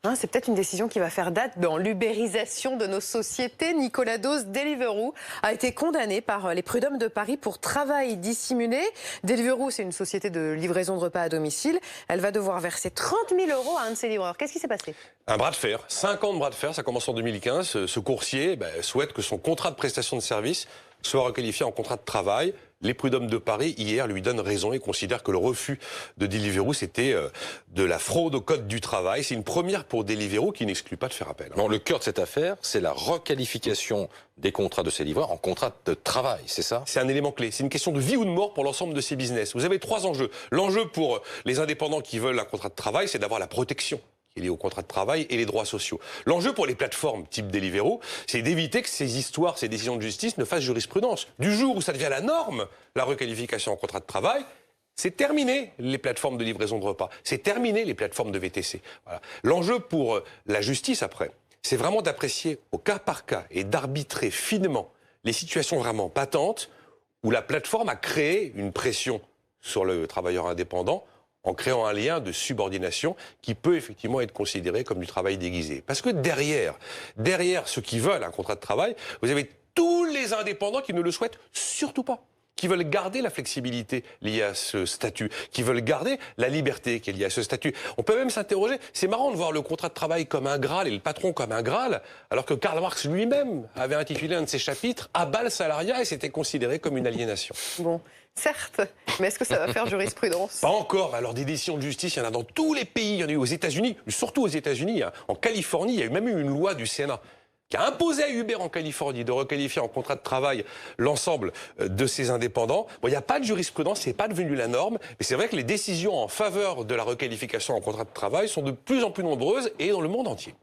Hein, c'est peut-être une décision qui va faire date dans l'ubérisation de nos sociétés. Nicolas Dose, Deliveroo, a été condamné par les prud'hommes de Paris pour travail dissimulé. Deliveroo, c'est une société de livraison de repas à domicile. Elle va devoir verser 30 000 € à un de ses livreurs. Qu'est-ce qui s'est passé? Un bras de fer, 5 ans de bras de fer, ça commence en 2015. Ce coursier souhaite que son contrat de prestation de service soit requalifié en contrat de travail. Les prud'hommes de Paris, hier, lui donnent raison et considèrent que le refus de Deliveroo, c'était de la fraude au code du travail. C'est une première pour Deliveroo qui n'exclut pas de faire appel. Non, le cœur de cette affaire, c'est la requalification des contrats de ces livreurs en contrat de travail, c'est ça? C'est un élément clé. C'est une question de vie ou de mort pour l'ensemble de ces business. Vous avez 3 enjeux. L'enjeu pour les indépendants qui veulent un contrat de travail, c'est d'avoir la protection qui est liée au contrat de travail et les droits sociaux. L'enjeu pour les plateformes type Deliveroo, c'est d'éviter que ces histoires, ces décisions de justice ne fassent jurisprudence. Du jour où ça devient la norme, la requalification en contrat de travail, c'est terminé les plateformes de livraison de repas. C'est terminé les plateformes de VTC. Voilà. L'enjeu pour la justice après, c'est vraiment d'apprécier au cas par cas et d'arbitrer finement les situations vraiment patentes où la plateforme a créé une pression sur le travailleur indépendant en créant un lien de subordination qui peut effectivement être considéré comme du travail déguisé. Parce que derrière ceux qui veulent un contrat de travail, vous avez tous les indépendants qui ne le souhaitent surtout pas, qui veulent garder la flexibilité liée à ce statut, qui veulent garder la liberté qui est liée à ce statut. On peut même s'interroger, c'est marrant de voir le contrat de travail comme un Graal et le patron comme un Graal, alors que Karl Marx lui-même avait intitulé un de ses chapitres « À bas le salariat » et c'était considéré comme une aliénation. Bon, certes, mais est-ce que ça va faire jurisprudence? Pas encore. Alors des décisions de justice, il y en a dans tous les pays. Il y en a eu aux États-Unis, surtout aux États-Unis. En Californie, il y a même eu une loi du Sénat qui a imposé à Uber en Californie de requalifier en contrat de travail l'ensemble de ses indépendants. Bon, il n'y a pas de jurisprudence, c'est pas devenu la norme, mais c'est vrai que les décisions en faveur de la requalification en contrat de travail sont de plus en plus nombreuses et dans le monde entier.